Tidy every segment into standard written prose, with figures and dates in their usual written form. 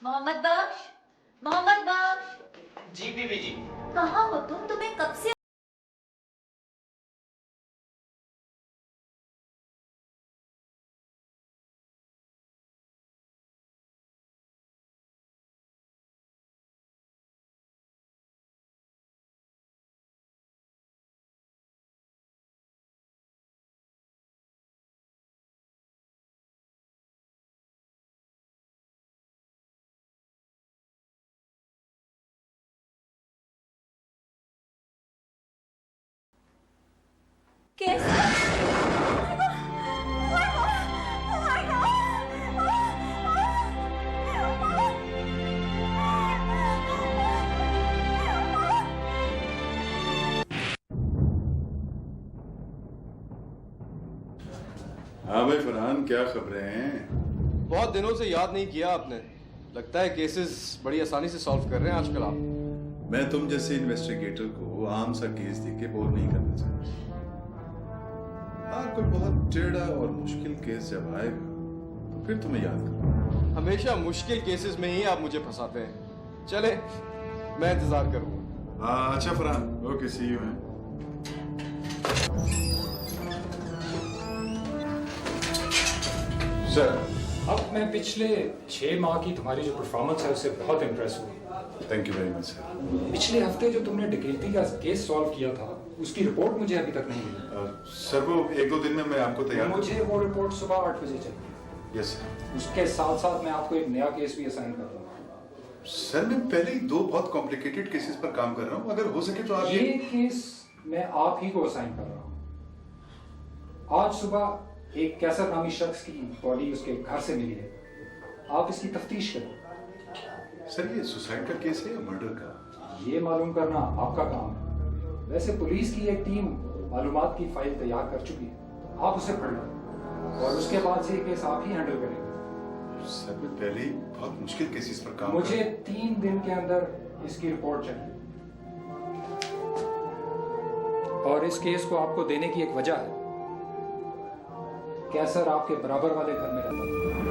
मोहम्मद बख्श, मोहम्मद बख्श। जी बीवी जी। कहाँ हो तुम? तुम्हें कब से कैसे? हाँ भाई फरहान, क्या खबरें हैं? बहुत दिनों से याद नहीं किया आपने। लगता है केसेस बड़ी आसानी से सॉल्व कर रहे हैं आजकल आप। मैं तुम जैसे इन्वेस्टिगेटर को आम सा केस दे के बोर नहीं करना चाहता। हाँ, कोई बहुत टेढ़ा और मुश्किल केस जब आएगा तो फिर तुम्हें याद करूंगा। हमेशा मुश्किल केसेस में ही आप मुझे फंसाते हैं। चले, मैं इंतजार करूंगा। हाँ अच्छा फरहान, ओके, सी यू हैं। सर, अब मैं पिछले 6 माह की तुम्हारी जो परफॉर्मेंस है उससे बहुत इम्प्रेस हुई। Thank you very much sir. पिछले हफ्ते जो तुमने डकैती का केस सॉल्व किया था उसकी रिपोर्ट मुझे अभी तक नहीं मिली। सर वो 1-2 दिन में मैं आपको तैयार मुझे वो रिपोर्ट सुबह 8 बजे चाहिए। Yes sir. उसके साथ साथ मैं आपको एक नया केस भी असाइन कर रहा हूँ। सर मैं पहले ही 2 बहुत कॉम्प्लिकेटेड केसेस पर काम कर रहा हूँ, अगर हो सके तो आप ये केस मैं आप ही को असाइन कर रहा हूँ। आज सुबह एक कैसर नामी शख्स की बॉडी उसके घर से मिली है। आप इसकी तफ्तीश करें। सर ये सुसाइड का केस है या मर्डर का? ये मालूम करना आपका काम है। वैसे पुलिस की एक टीम मालूमात की फाइल तैयार कर चुकी है, आप उसे पढ़ लें और उसके बाद से ये केस आप ही हैंडल करेंगे। सर मैं पहले ही बहुत मुश्किल केसेस पर काम मुझे 3 दिन के अंदर इसकी रिपोर्ट चाहिए और इस केस को आपको देने की एक वजह है। कैसर आपके बराबर वाले घर में रहता था।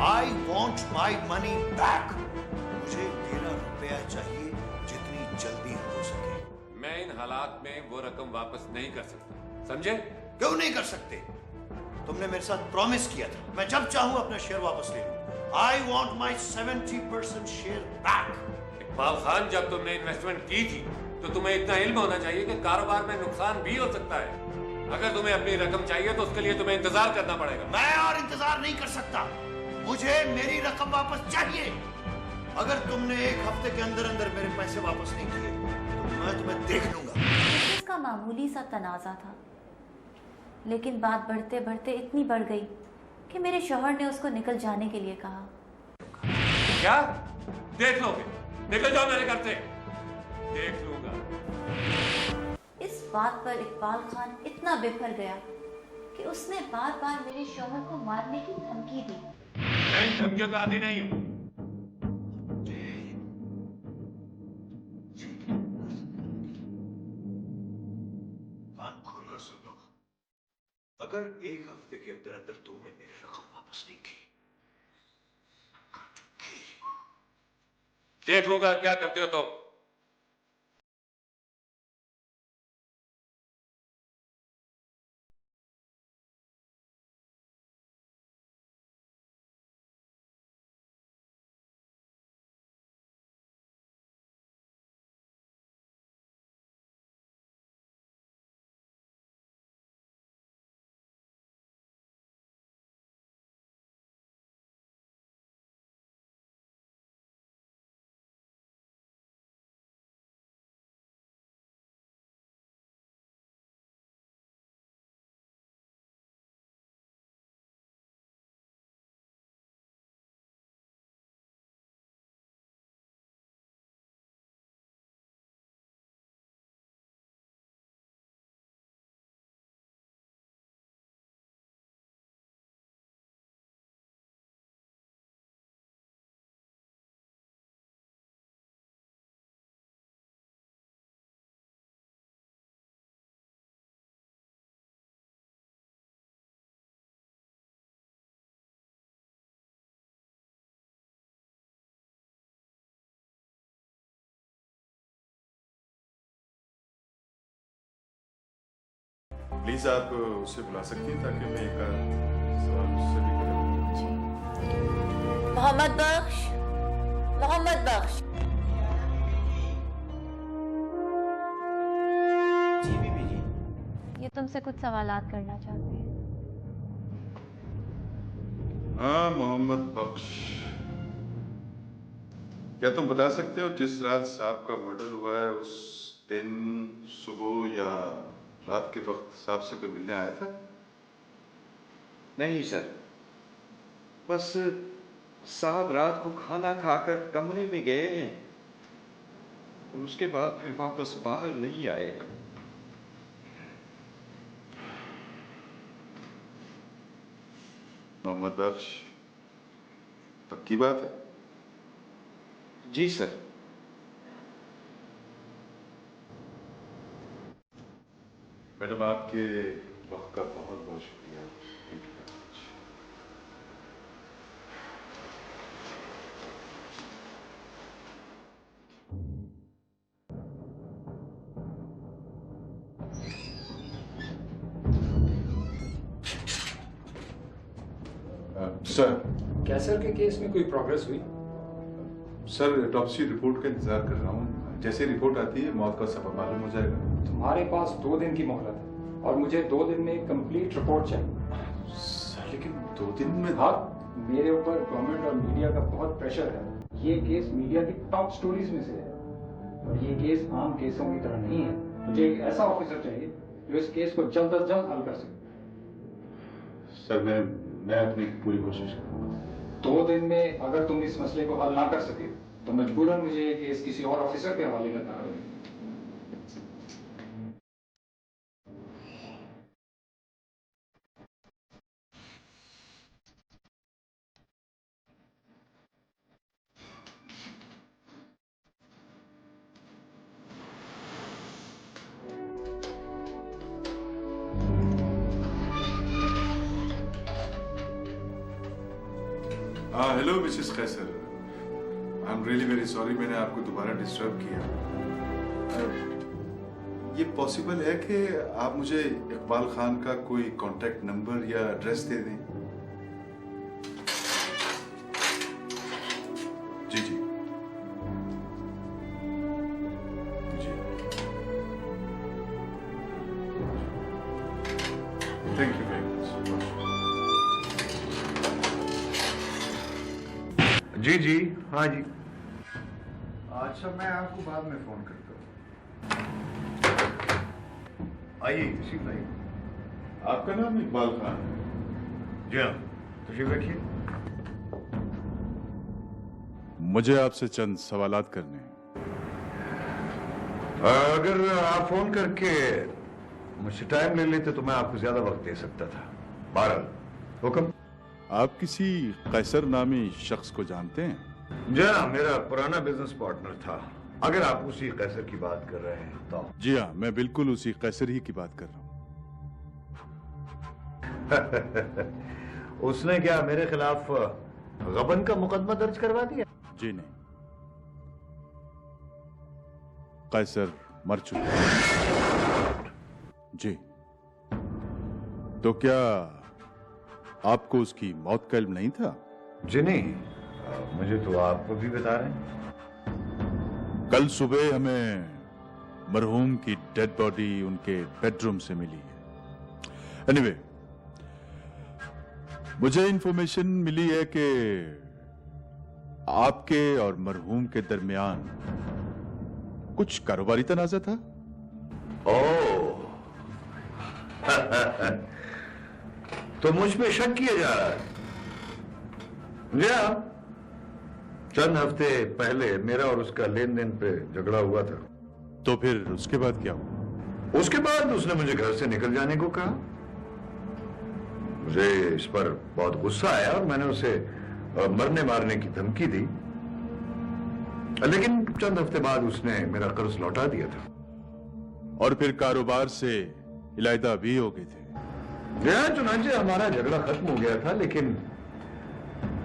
I want my money back. मुझे मेरा रुपया चाहिए जितनी जल्दी हो सके। मैं इन हालात में वो रकम वापस नहीं कर सकता, समझे? क्यों नहीं कर सकते? तुमने मेरे साथ प्रॉमिस किया था मैं जब चाहूं अपना शेयर वापस ले लूं। I want my 70% share back. Iqbal Khan, जब तुमने इन्वेस्टमेंट की थी तो तुम्हें इतना इल्म होना चाहिए कि कारोबार में नुकसान भी हो सकता है। अगर तुम्हें अपनी रकम चाहिए तो उसके लिए तुम्हें इंतजार करना पड़ेगा। मैं और इंतजार नहीं कर सकता, मुझे मेरी रकम वापस चाहिए। अगर तुमने एक हफ्ते के अंदर अंदर मेरे पैसे वापस नहीं किए तो मैं तुम्हें देख लूंगा। इसका मामूली सा तनाजा था, लेकिन बात बढ़ते बढ़ते इतनी बढ़ गई कि मेरे शौहर ने उसको निकल जाने के लिए कहा। क्या देख लोगे? निकल जाओ मेरे घर से। देख लूंगा। इस बात पर इकबाल खान इतना बिफर गया कि उसने बार बार मेरे शौहर को मारने की धमकी दी। मैं इन धमकियों का आदी नहीं हूं। कान खोलकर सुन लो। अगर एक हफ्ते के अंदर अंदर तुमने मेरी रकम वापस नहीं की, देख लूंगा क्या करते हो तुम। प्लीज आप उसे बुला सकती हैं ताकि मैं एक सवाल उससे भी करूं। मोहम्मद बख्श, मोहम्मद बख्श। जी बीबी जी। ये तुमसे कुछ सवालात करना चाहते हैं। हाँ मोहम्मद बख्श, क्या तुम बता सकते हो जिस रात साहब का मर्डर हुआ है उस दिन सुबह या रात के वक्त साहब से कोई मिलने आया था? नहीं सर, बस साहब रात को खाना खाकर कमरे में गए और उसके बाद फिर वापस बाहर नहीं आए। मोहम्मद बख्श, पक्की बात है? जी सर। मैडम, आपके वक्त का बहुत बहुत शुक्रिया। सर, कैसर के केस में कोई प्रोग्रेस हुई? सर ऑटोप्सी रिपोर्ट का इंतजार कर रहा हूँ। जैसे रिपोर्ट आती है मौत का सबब मालूम हो जाएगा। तुम्हारे पास 2 दिन की मोहलत है और मुझे 2 दिन में कंप्लीट रिपोर्ट चाहिए। सर लेकिन 2 दिन में हाँ, मेरे ऊपर गवर्नमेंट और मीडिया का बहुत प्रेशर है। ये केस मीडिया की टॉप स्टोरीज में से है और ये केस आम केसों की तरह नहीं है। मुझे एक ऐसा ऑफिसर चाहिए जो इस केस को जल्द अज जल्द हल कर सके। सर मैं अपनी पूरी कोशिश करूँगा। 2 दिन में अगर तुम इस मसले को हल ना कर सके तो मजबूरन मुझे ये केस किसी और ऑफिसर के हवाले करना होगा। Hello Mrs Qaiser, I am really very sorry मैंने आपको दोबारा डिस्टर्ब किया। ये पॉसिबल है कि आप मुझे इकबाल खान का कोई कांटेक्ट नंबर या एड्रेस दे दें? जी जी जी, थैंक यू वेरी मच। जी जी, हाँ जी। अच्छा, मैं आपको बाद में फोन करता हूँ। आइए तशरीफ लाइए। आपका नाम इकबाल खान है? जी हाँ, तशरीफ रखिए। मुझे आपसे चंद सवालात करने हैं। अगर आप फोन करके मुझसे टाइम ले लेते तो मैं आपको ज्यादा वक्त दे सकता था। बहरहाल, हुक्म। आप किसी कैसर नामी शख्स को जानते हैं? जी हाँ, मेरा पुराना बिजनेस पार्टनर था। अगर आप उसी कैसर की बात कर रहे हैं तो। जी हाँ, मैं बिल्कुल उसी कैसर ही की बात कर रहा हूँ। उसने क्या मेरे खिलाफ गबन का मुकदमा दर्ज करवा दिया? जी नहीं, कैसर मर चुका है। जी, तो क्या आपको उसकी मौत का इल्म नहीं था? जी नहीं, मुझे तो आपको भी बता रहे हैं। कल सुबह हमें मरहूम की डेड बॉडी उनके बेडरूम से मिली है। एनीवे, मुझे इंफॉर्मेशन मिली है कि आपके और मरहूम के दरमियान कुछ कारोबारी तनाज़ा था। ओह, तो मुझ पे शक किया जा रहा है? जी हाँ, चंद हफ्ते पहले मेरा और उसका लेन देन पे झगड़ा हुआ था। तो फिर उसके बाद क्या हुआ? उसके बाद उसने मुझे घर से निकल जाने को कहा। मुझे इस पर बहुत गुस्सा आया और मैंने उसे मरने मारने की धमकी दी, लेकिन चंद हफ्ते बाद उसने मेरा कर्ज लौटा दिया था। और फिर कारोबार से इलायदा भी हो गए थे। चुनांचे हमारा झगड़ा खत्म हो गया था, लेकिन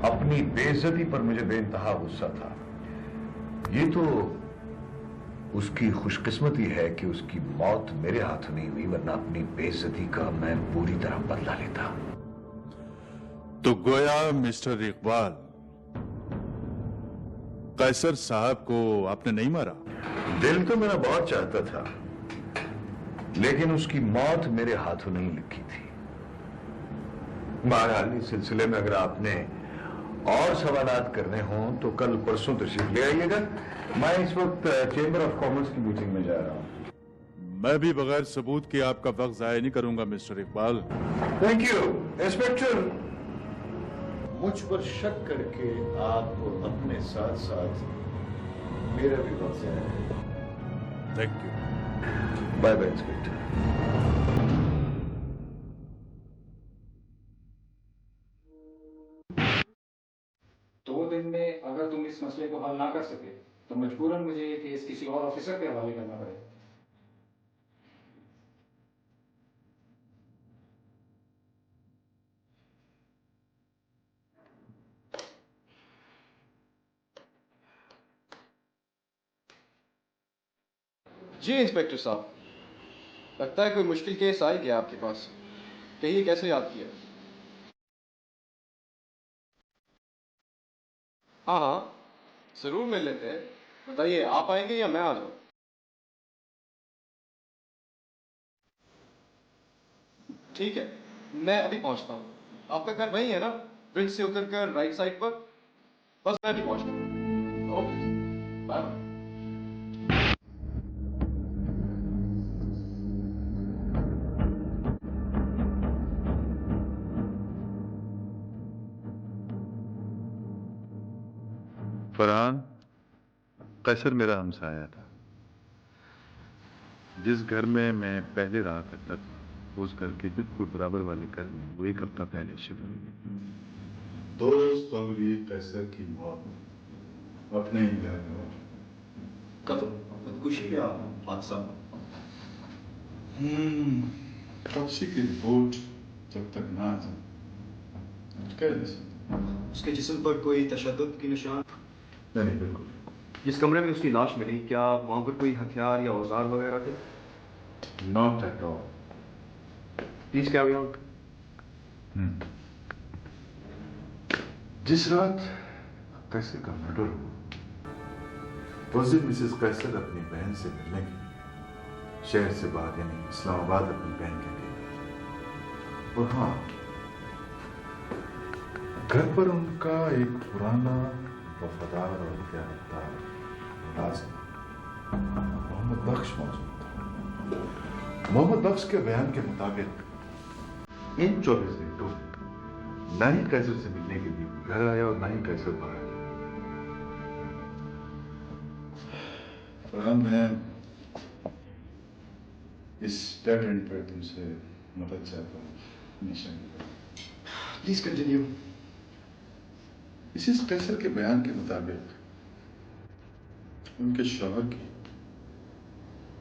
अपनी बेइज्जती पर मुझे बेइंतहा गुस्सा था। ये तो उसकी खुशकिस्मती है कि उसकी मौत मेरे हाथों नहीं हुई, वरना अपनी बेइज्जती का मैं पूरी तरह बदला लेता। तो गोया मिस्टर इकबाल, कैसर साहब को आपने नहीं मारा? दिल तो मेरा बहुत चाहता था, लेकिन उसकी मौत मेरे हाथों नहीं लिखी थी। बहरहाल, इस सिलसिले में अगर आपने और सवालात करने हों तो कल परसों तशरीफ ले आइएगा। मैं इस वक्त चेंबर ऑफ कॉमर्स की मीटिंग में जा रहा हूं। मैं भी बगैर सबूत के आपका वक्त जाया नहीं करूंगा mister Iqbal. Thank you inspector. मुझ पर शक करके आप अपने साथ साथ मेरा भी वक्त जाया। Thank you. Bye bye inspector. 2 दिन में अगर तुम इस मसले को हल ना कर सके तो मजबूरन मुझे ये केस किसी और ऑफिसर के हवाले करना पड़ेगा। जी इंस्पेक्टर साहब, लगता है कोई मुश्किल केस आ ही गया आपके पास। कहिए कैसे याद किया? हाँ हाँ, जरूर मिल लेते हैं। बताइए, आप आएंगे या मैं आ जाऊँ? ठीक है, मैं अभी पहुंचता हूँ। आपका घर वही है ना, ब्रिज से उतरकर राइट साइड पर? बस मैं अभी पहुंचता हूँ। Okay, bye bye. Farhan, Kaiser मेरा हमसाया था। जिस घर में मैं पहले रहा करता था, उस घर के बिल्कुल बराबर वाले घर में वो एक हफ्ता पहले शिफ्ट हुई। 2 रोज कबल कैसर की मौत अपने ही घर में हुई। कब खुदकुशी या हादसा? पक्षी की रिपोर्ट जब तक ना आ जाए कह नहीं सकता। उसके जिस्म पर कोई तशद्दुद की निशान? नहीं बिल्कुल। जिस कमरे में उसकी लाश मिली, क्या वहाँ पर कोई हथियार या औजार वगैरह थे? Not at all. Please carry on. जिस रात कैसर का मर्डर हुआ उस दिन मिसेस कैसर अपनी बहन से मिलने गई शहर से बाहर, यानी इस्लामाबाद अपनी बहन के गई। और हाँ, घर पर उनका एक पुराना वफादार और प्यारा मुलाजिम मोहम्मद बख्श मौजूद था। मोहम्मद बख्श के बयान के मुताबिक इन 24 घंटों में ना ही कैसर से मिलने के लिए घर आया और ना ही कैसर बाहर गया। मैं इस डेड एंड पर तुमसे मदद चाहता हूँ निशान। Please continue. मिसेस कैसर के बयान के मुताबिक उनके शौहर की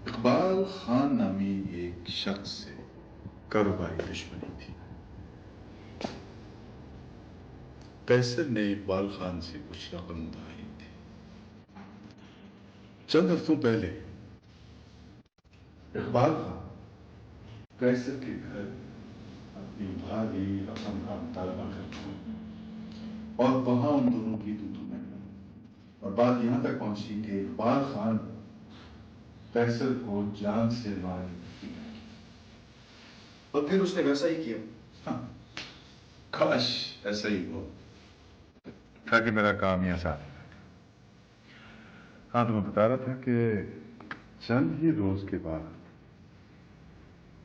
इकबाल खान नामी एक शख्स से कारोबारी दुश्मनी थी। कैसर ने इकबाल खान से कुछ रकम उधारी थी। चंद हफ्तों पहले इकबाल खान कैसर के घर अपनी भारी रकम का मुतालबा करता और वहां उन दोनों की तू में और बात यहां तक पहुंची कि इकबाल खान कैसर को जान से मारने और फिर उसने वैसा ही किया। हाँ, काश ऐसा ही हो ताकि मेरा काम ही आसान हो। हाँ, तो मैं बता रहा था कि चंद ही रोज के बाद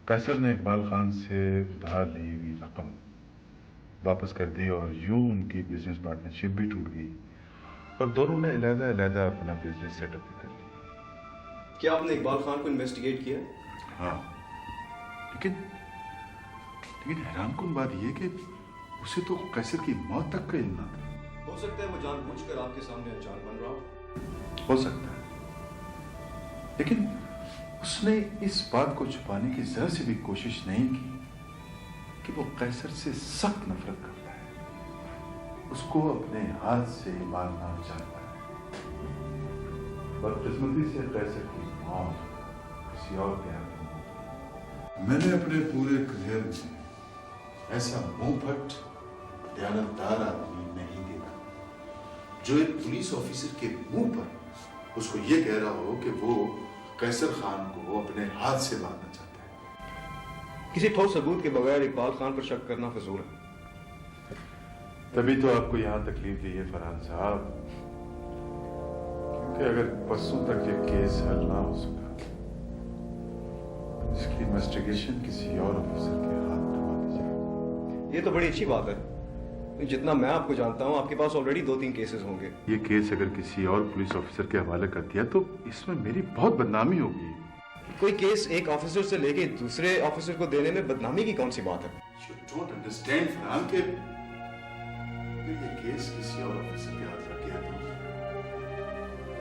कैसर ने इकबाल खान से उधार ली हुई रकम वापस कर दी और यूं उनकी बिजनेस पार्टनरशिप भी टूट गई और दोनों ने अलग-अलग अपना बिजनेस सेटअप भी कर लिया। क्या आपने इकबाल खान को इन्वेस्टिगेट किया? हाँ, लेकिन हैरान कुन बात यह कि उसे तो कैसर की मौत तक का इल्म ना था। हो सकता है वो जानबूझकर आपके सामने अनजान बन रहा हो सकता है, लेकिन उसने इस बात को छुपाने की जरा सी भी कोशिश नहीं की कि वो कैसर से सख्त नफरत करता है, उसको अपने हाथ से मारना चाहता है। बदकिस्मती से कैसर की मौत किसी और के हाथ में। मैंने अपने पूरे करियर में ऐसा मुंहफट दयानतदार आदमी नहीं देखा जो एक पुलिस ऑफिसर के मुंह पर उसको ये कह रहा हो कि वो कैसर खान को अपने हाथ से मारना चाहता है। किसी ठोस सबूत के बगैर इकबाल खान पर शक करना फजूल है। तभी तो आपको यहाँ तकलीफ दी है फरहान साहब, क्योंकि अगर परसों तक ये केस हल ना हो सका इसकी इन्वेस्टिगेशन किसी और ऑफिसर के हाथ में दी जाए। ये तो बड़ी अच्छी बात है। जितना मैं आपको जानता हूँ आपके पास ऑलरेडी 2-3 केसेस होंगे। ये केस अगर किसी और पुलिस ऑफिसर के हवाले कर दिया तो इसमें मेरी बहुत बदनामी होगी। कोई केस एक ऑफिसर से लेके दूसरे ऑफिसर को देने में बदनामी की कौन सी बात है? You don't understand, फरहान, कि अगर ये केस किसी और ऑफिसर के हाथ लग गया तो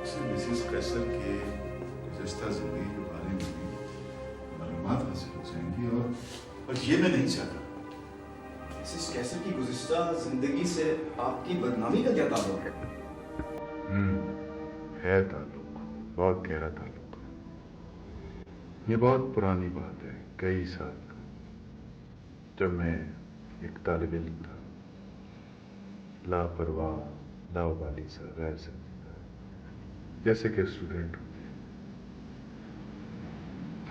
उसे मिसेस कैसर के गुज़िश्ता जिंदगी के बारे में भी मालूमात हासिल हो जाएंगी और ये मैं नहीं चाहता। मिसेस कैसर की गुज़िश्ता जिंदगी से आपकी बदनामी का क्या ताल्लुक है? है ताल्लुक, बहुत गहरा ताल्लुक। ये बहुत पुरानी बात है, कई साल का, जब मैं एक तालिब इल्म था, लापरवाह, लावाली सा, गैर समझदार, जैसे कि स्टूडेंट होते हैं।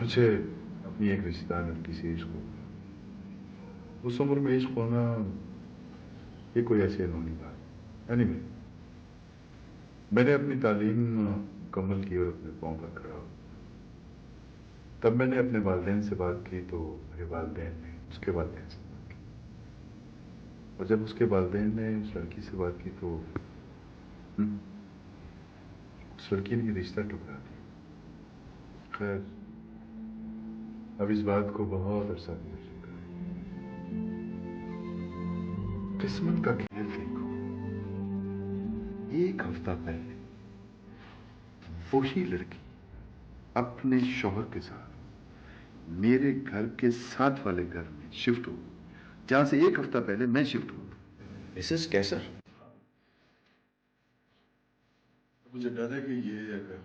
मुझे अपनी एक रिश्तेदार लड़की से इश्क हो गया। उस उम्र में इश्क होना ये कोई ऐसी अनहोनी बात। एनीवे, मैंने अपनी तालीम मुकम्मल की और अपने पाँव पर खड़ा हो। तब मैंने अपने वालिदैन से बात की तो मेरे वालिदैन ने उसके वालिदैन से बात की, और जब उसके वालिदैन ने उस लड़की से बात की तो उस लड़की ने रिश्ता टुकरा दिया। खैर, अब इस बात को बहुत अरसा गुजर चुका है। किस्मत का खेल देखो, एक हफ्ता पहले वही लड़की अपने शौहर के साथ मेरे घर के साथ वाले घर में शिफ्ट हो, जहां से एक हफ्ता पहले मैं शिफ्ट हुआ। मिसेस कैसर? मुझे डर है कि ये अगर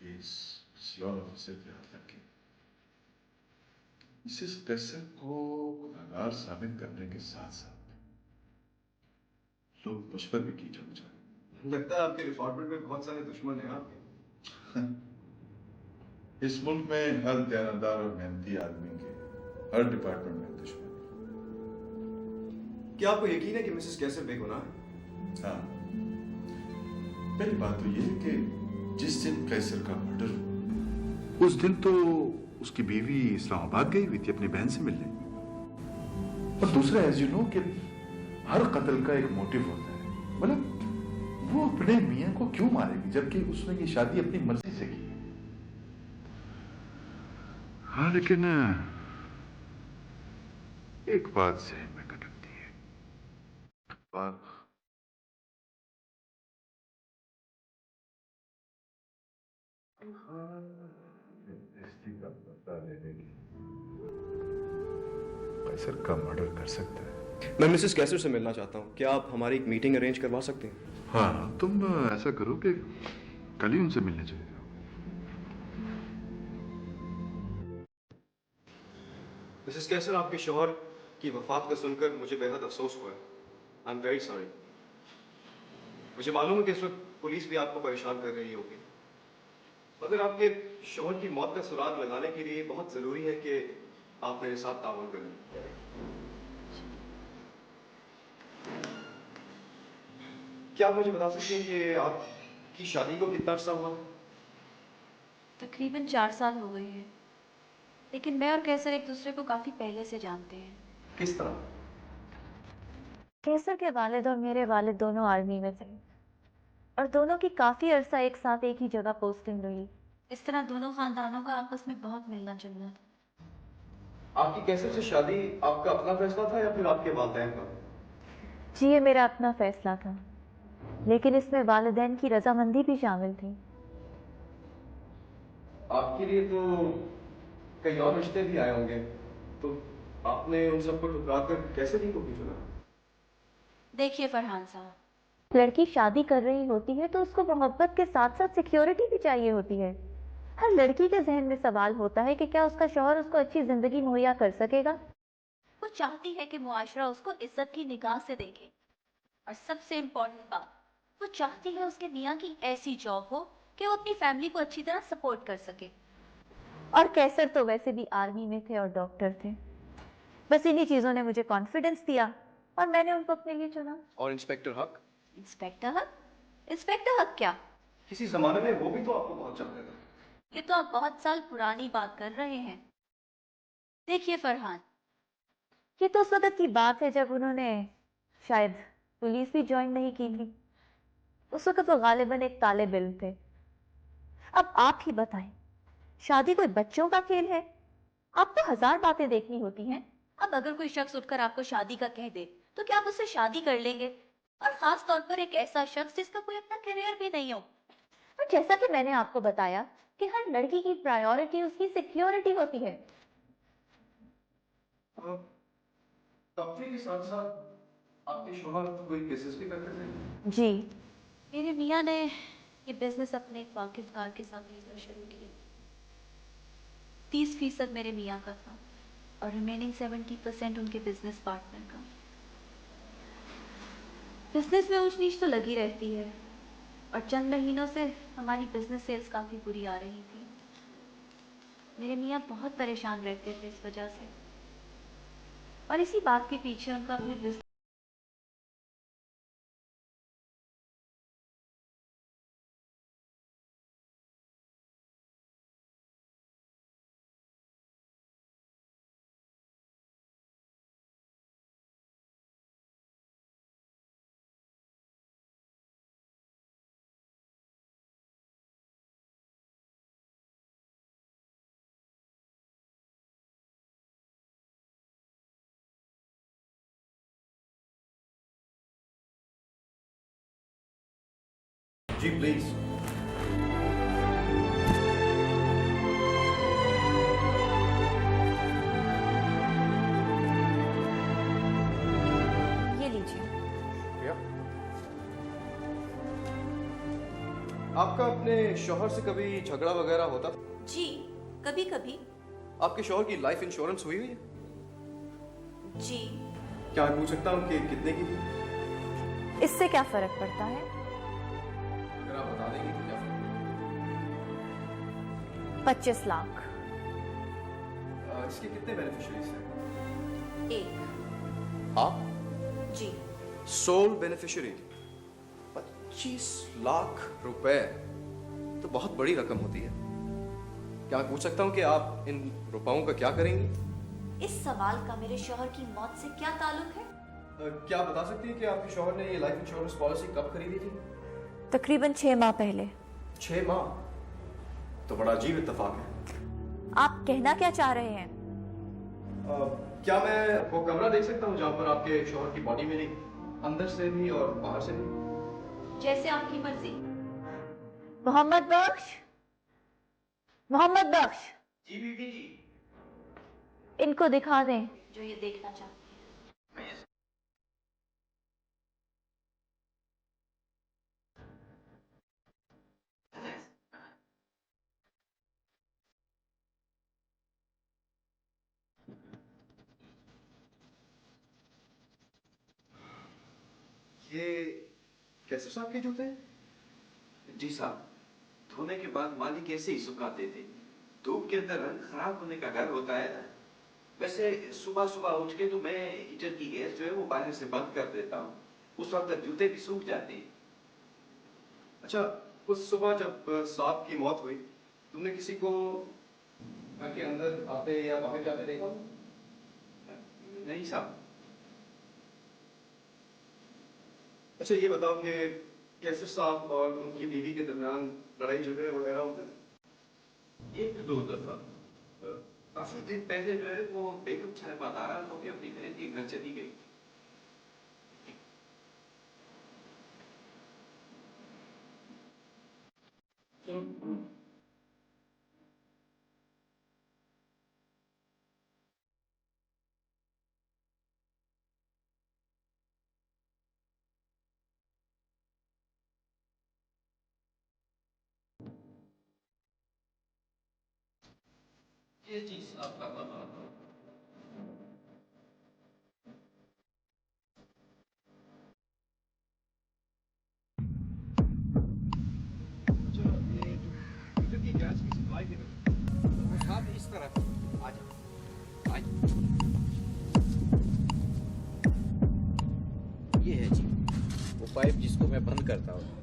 केस किसी और ऑफिसर के हाथ लगे, मिसेस कैसर को गुनहगार साबित करने के साथ साथ लोग मुझ पर भी कीचड़ उछालेंगे। लगता है आपके डिपार्टमेंट में बहुत सारे दुश्मन हैं आपके। इस मुल्क में हर दयानतदार और मेहनती आदमी के हर डिपार्टमेंट में दुश्मन है। क्या आपको यकीन है कि मिसेस कैसर बेगुनाह है? हाँ, पहली बात तो ये है कि जिस दिन कैसर का मर्डर हुआ, उस दिन तो उसकी बीवी इस्लामाबाद गई हुई थी अपनी बहन से मिलने। और दूसरा, एज यू नो, कि हर कत्ल का एक मोटिव होता है। मतलब वो अपने मियां को क्यों मारेगी जबकि उसने ये शादी अपनी मर्जी से की? हाँ, लेकिन एक बात से में खटकती है। का पता लेने की कैसर का मर्डर कर सकता है। मैं मिसेस कैसर से मिलना चाहता हूँ। क्या आप हमारी एक मीटिंग अरेंज करवा सकते हैं? हाँ, तुम ऐसा करो कि कल ही उनसे मिलने चले जाओ। मिसेस कैसर, आपके शौहर की वफात का सुनकर मुझे बेहद अफसोस हुआ है। I am very sorry. मुझे मालूम है कि इस वक्त पुलिस भी आपको परेशान कर रही होगी, मगर आपके शौहर की मौत का सुराग लगाने के लिए बहुत जरूरी है कि आप मेरे साथ ताउन करें। क्या आप मुझे बता सकते हैं कि आपकी शादी को कितना अर्सा हुआ? तकरीबन 4 साल हो गए हैं, लेकिन मैं और कैसर एक दूसरे को काफी पहले से जानते हैं। किस तरह? कैसर के वालिद और मेरे वालिद दोनों आर्मी में थे और दोनों की काफी अरसा एक साथ एक ही जगह पोस्टिंग रही। इस तरह दोनों खानदानों का आपस में बहुत मिलना जुलना था। आपकी कैसर से शादी आपका अपना फैसला था या फिर आपके वालिदैन का? जी, ये मेरा अपना फैसला था, लेकिन इसमें वालिदैन की रजामंदी भी शामिल थी। आपके लिए तो कई और रिश्ते भी आए होंगे, तो आपने उन सबको ठुकरा कर कैसे दी को चुना? देखिए फरहान साहब, लड़की शादी कर रही होती है तो उसको मोहब्बत के साथ साथ सिक्योरिटी भी चाहिए होती है। हर लड़की के जहन में सवाल होता है कि क्या उसका शौहर उसको अच्छी जिंदगी मुहैया कर सकेगा। वो चाहती है कि मुआशरा उसको इज्जत की निगाह से देखे, और सबसे इम्पोर्टेंट बात, वो चाहती है उसके मियाँ की ऐसी जॉब हो कि वो अपनी फैमिली को अच्छी तरह सपोर्ट कर सके। और कैसर तो वैसे भी आर्मी में थे और डॉक्टर थे। बस इन्हीं चीजों ने मुझे कॉन्फिडेंस दिया और मैंने उनको अपने लिए चुना। और इंस्पेक्टर हक? इंस्पेक्टर हक? इंस्पेक्टर हक क्या? किसी जमाने में वो भी तो आपको बहुत चाहते थे। ये तो आप बहुत साल पुरानी बात कर रहे हैं। देखिए फरहान, ये तो उस वक्त की बात है जब उन्होंने शायद पुलिस भी ज्वाइन नहीं की थी। उस वक्त वो गालिबन एक तालिब इल्म थे। अब आप ही बताएं, शादी कोई बच्चों का खेल है? आपको 1000 बातें देखनी होती हैं। अब अगर कोई शख्स उठकर आपको शादी का कह दे तो क्या आप उससे शादी कर लेंगे? और खास तौर पर एक ऐसा शख्स जिसका कोई अपना करियर भी नहीं हो। और जैसा कि मैंने आपको बताया कि हर लड़की की प्रायोरिटी उसकी सिक्योरिटी होती है। तफरीह के साथ साथ आपके शौहर कोई बिजनेस भी करते थे? जी, मेरे मियाँ ने ये बिजनेस अपने पाकिस्तान के साथ मिलकर शुरू किया। 30% मेरे मियाँ का था और रिमेनिंग 70% उनके बिजनेस पार्टनर का। बिजनेस में ऊंच नीच तो लगी रहती है और चंद महीनों से हमारी बिजनेस सेल्स काफी बुरी आ रही थी। मेरे मियाँ बहुत परेशान रहते थे इस वजह से, और इसी बात के पीछे उनका अपने बिजनेस जी प्लीज। ये लीजिए। आपका अपने शौहर से कभी झगड़ा वगैरह होता था? जी, कभी कभी। आपके शौहर की लाइफ इंश्योरेंस हुई हुई है? जी। क्या मैं पूछ सकता हूँ कि कितने की थी? इससे क्या फर्क पड़ता है? अगर आप बता देंगे तो क्या फर्क 25 लाख। इसके कितने बेनिफिशियरीज हैं? एक। आप जी। Soul beneficiary. 25 लाख रुपए तो बहुत बड़ी रकम होती है। क्या मैं पूछ सकता हूँ कि आप इन रुपयों का क्या करेंगी? इस सवाल का मेरे शौहर की मौत से क्या ताल्लुक है? क्या आप बता सकती हैं कि आपके शौहर ने ये लाइफ इंश्योरेंस पॉलिसी कब खरीदी थी? तकरीबन 6 माह पहले। 6 माह? तो बड़ा अजीब इत्तेफाक है। आप कहना क्या चाह रहे हैं? क्या मैं वो कमरा देख सकता हूँ जहाँ पर आपके शौहर की बॉडी मिली, अंदर से भी और बाहर से भी? जैसे आपकी मर्जी। मोहम्मद बख्श, मोहम्मद बख्श, जी बीबी जी। इनको दिखा दें जो ये देखना चाहते हैं। ये कैसे साहब के जूते हैं? जी साहब, धोने के बाद मालिक ऐसे ही सुखाते थे। धूप के अंदर रंग खराब होने का डर होता है ना। वैसे सुबह सुबह उठ के तो मैं हीटर की गैस जो है वो बाहर से बंद कर देता हूँ। उस वक्त तक जूते भी सूख जाते हैं। अच्छा, उस सुबह जब साहब की मौत हुई, तुमने किसी को घर के अंदर आते या बाहर जाते देखा? नहीं साहब। अच्छा, ये बताओ कि कैसे साहब और उनकी बीवी के दरमियान लड़ाई झगड़े वगैरह होते हैं? एक दो दफा काफी दिन पहले जो है वो बेगम साहब नाराज होकर अपनी बहन के घर चली गई। ये चीज आपका बना इस तरफ आ जाओ। ये है जी वो पाइप जिसको मैं बंद करता हूँ।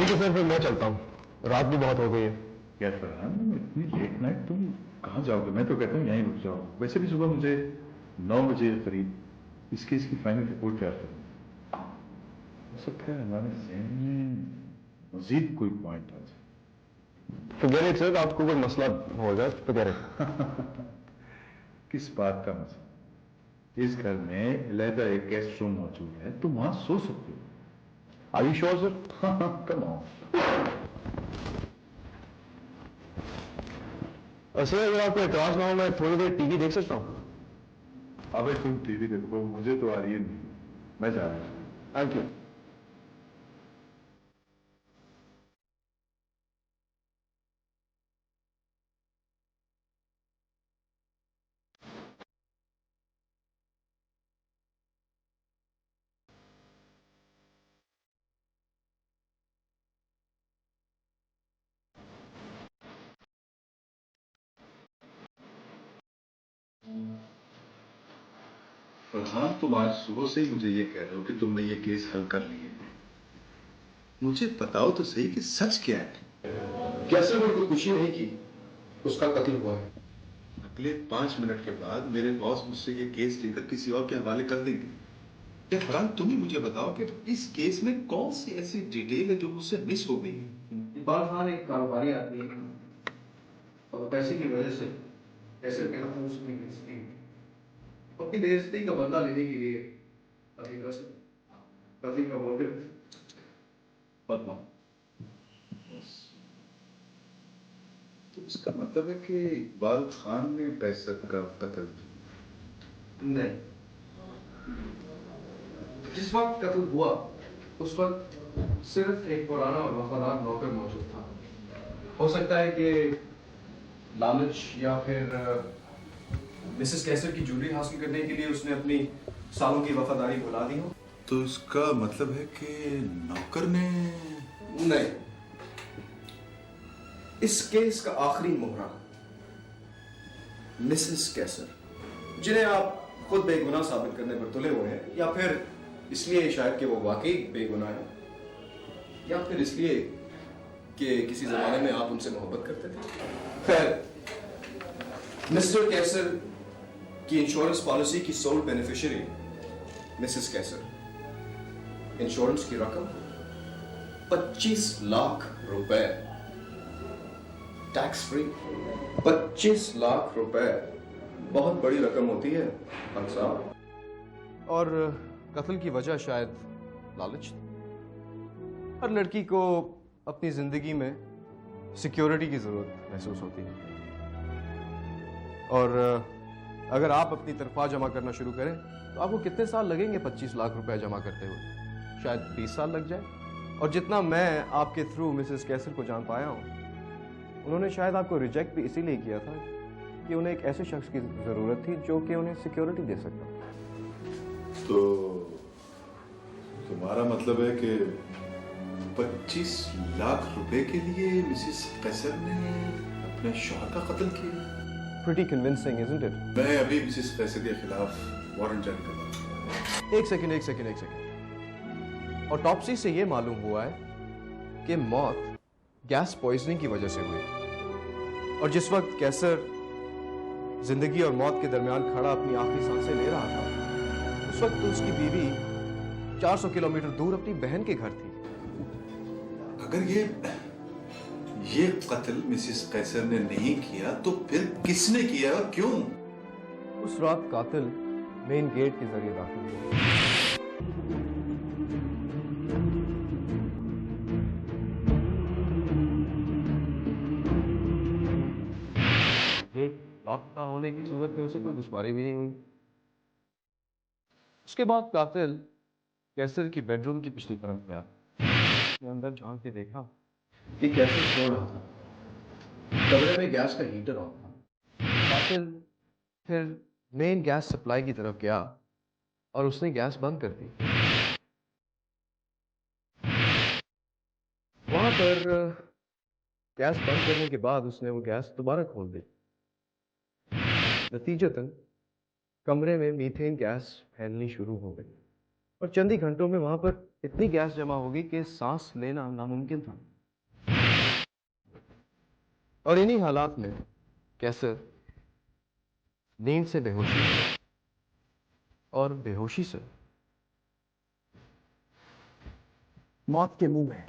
ठीक है सर, फिर मैं चलता हूँ, रात भी बहुत हो गई है। क्या फरहान, इतनी लेट नाइट तुम कहाँ जाओगे? मैं तो कहता हूँ यहीं रुक जाओ। वैसे भी सुबह मुझे 9 बजे करीब इस केस की फाइनल रिपोर्ट तैयार करनी है। हो सकता है हमारे जहन में मजीद कोई पॉइंट आ जाए। Forget it, सर, आपको कोई मसला होगा तो कह रहे। किस बात का मसला? इस घर में अलहदा एक गेस्ट रूम मौजूद है, तुम वहां सो सकते हो। Are you sure, sir? Come on. Sir, अगर आपको एतराज ना हो, मैं थोड़ी देर टीवी देख सकता हूँ? अबे तुम टीवी देखो, मुझे तो आ रही है नहीं, मैं जा रहा हूँ। Thank you. फरहान, तुम आज सुबह से ही मुझे ये कह रहे हो कि तुमने ये केस हल कर लिया। मुझे बताओ तो सही कि सच क्या है। कैसे मेरे को खुशी नहीं की उसका कत्ल हुआ है। अगले 5 मिनट के बाद मेरे बॉस मुझसे ये केस लेकर किसी और के हवाले कर देंगे। क्या फरहान, तुम ही मुझे बताओ कि इस केस में कौन सी ऐसी डिटेल है जो मुझसे मिस हो गई है। इकबाल खान एक कारोबारी आदमी है और पैसे की वजह से पैसे के नाम उसने बेइज्जती अपनी बेइज्जती का बदला लेने के लिए कभी का मोटिव पद्मा। तो इसका मतलब है कि इकबाल खान ने पैसा का कत्ल किया। नहीं, जिस वक्त कत्ल हुआ उस वक्त सिर्फ एक पुराना और वफादार नौकर मौजूद था। हो सकता है कि लालच या फिर मिसेस कैसर की ज्वेलरी हासिल करने के लिए उसने अपनी सालों की वफादारी भुला दी हो। तो इसका मतलब है कि नौकर ने। नहीं, इस केस का आखिरी मोहरा मिसेस कैसर, जिन्हें आप खुद बेगुनाह साबित करने पर तुले हुए हैं, या फिर इसलिए शायद कि वो वाकई बेगुनाह है, या फिर इसलिए कि किसी जमाने में आप उनसे मोहब्बत करते थे। खैर, मिस्टर कैसर की इंश्योरेंस पॉलिसी की सोल बेनिफिशियरी मिसेस कैसर। इंश्योरेंस की रकम 25 लाख रुपए, टैक्स फ्री। 25 लाख रुपए बहुत बड़ी रकम होती है खान साहब। और कत्ल की वजह शायद लालच थी। हर लड़की को अपनी जिंदगी में सिक्योरिटी की जरूरत महसूस होती है, और अगर आप अपनी तनख्वाह जमा करना शुरू करें तो आपको कितने साल लगेंगे 25 लाख रुपए जमा करते हुए? शायद 20 साल लग जाए। और जितना मैं आपके थ्रू मिसेस कैसर को जान पाया हूँ, उन्होंने शायद आपको रिजेक्ट भी इसीलिए किया था कि उन्हें एक ऐसे शख्स की जरूरत थी जो कि उन्हें सिक्योरिटी दे सकता। तो तुम्हारा मतलब है कि 25 लाख रुपए के लिए मिसेस कैसर ने अपने शौहर का कत्ल किया? Pretty convincing, isn't it? मैं अभी मिसेस कैसर के खिलाफ वारंट जारी कर रहा हूं। एक सेकंड। ऑटोप्सी से ये मालूम हुआ है कि मौत गैस पॉइजनिंग की वजह से हुई, और जिस वक्त कैसर जिंदगी और मौत के दरमियान खड़ा अपनी आखिरी सांसें ले रहा था, उस वक्त तो उसकी बीवी 400 किलोमीटर दूर अपनी बहन के घर थी। अगर ये कत्ल मिसेस कैसर ने नहीं किया तो फिर किसने किया और क्यों? उस रात कातिल मेन गेट के जरिए दाखिल हुआ। लॉक ना होने की सूरत में उसे कोई दुश्वारी भी नहीं हुई। उसके बाद कातिल कैसर की बेडरूम की पिछली तरफ गया। अंदर झांक के देखा कि कैसर सो रहा था, कमरे में गैस का हीटर ऑन था। कातिल फिर मेन गैस सप्लाई की तरफ गया और उसने गैस बंद कर दी। वहां पर गैस बंद करने के बाद उसने वो गैस दोबारा खोल दी। नतीजतन कमरे में मीथेन गैस फैलनी शुरू हो गई। और चंद ही घंटों में वहां पर इतनी गैस जमा होगी कि सांस लेना नामुमकिन था। और इन्हीं हालात में कैसर नींद से बेहोशी और बेहोशी से मौत के मुंह में।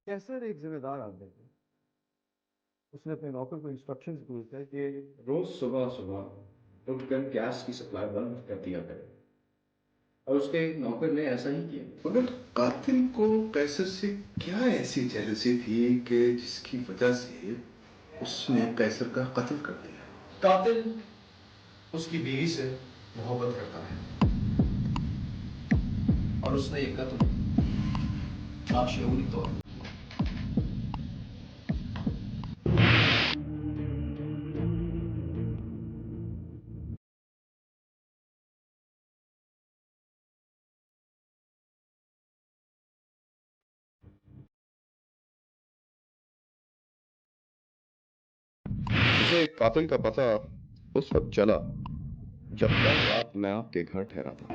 कैसर एक जिम्मेदार आदमी थे। उसने अपने नौकर को इंस्ट्रक्शंस दिए थे कि रोज सुबह सुबह उठकर गैस की सप्लाई बंद कर दिया करे, और उसके नौकर ने ऐसा ही किया। मगर कातिल को कैसर से क्या ऐसी जेलसी थी कि जिसकी वजह से उसने कैसर का कत्ल कर दिया? कातिल उसकी बीवी से मोहब्बत करता है और उसने ये कत्ल लाशऊरी तौर पर मुझे कातिल का पता उस वक्त चला जब कल रात मैं आपके घर ठहरा था।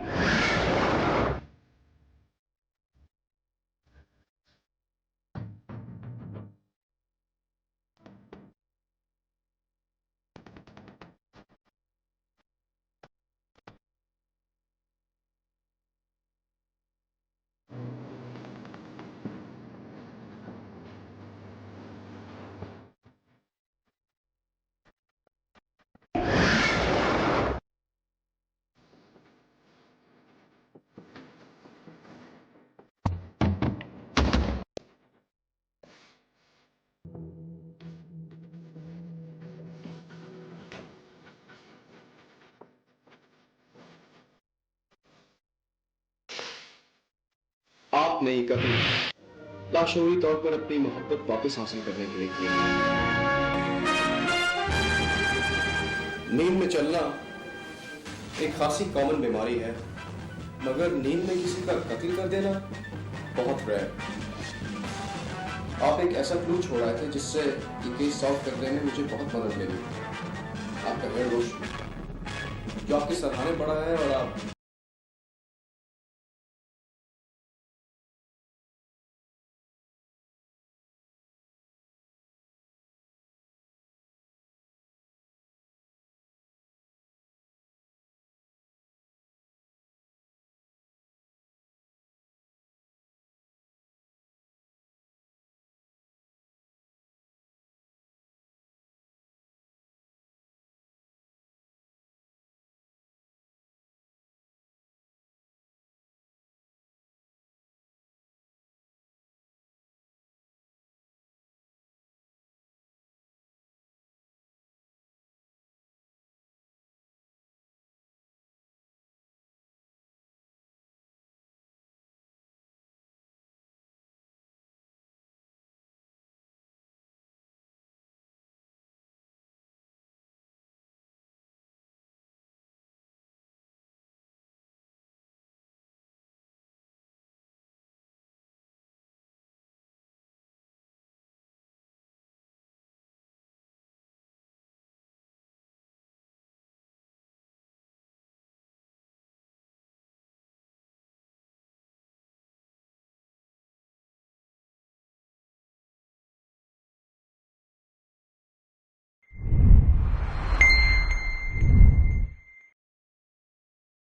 आपने ये कत्ल लाशऊरी तौर पर अपनी मोहब्बत वापस हासिल करने के लिए किया। नींद में चलना एक खासी कॉमन बीमारी है, मगर नींद में किसी का कत्ल कर देना बहुत रेयर। आप एक ऐसा क्लू छोड़ आए थे जिससे ये केस सॉल्व करने में मुझे बहुत मदद मिली। आपका हेयर रोश जो आपके सराहने पड़ा है और आप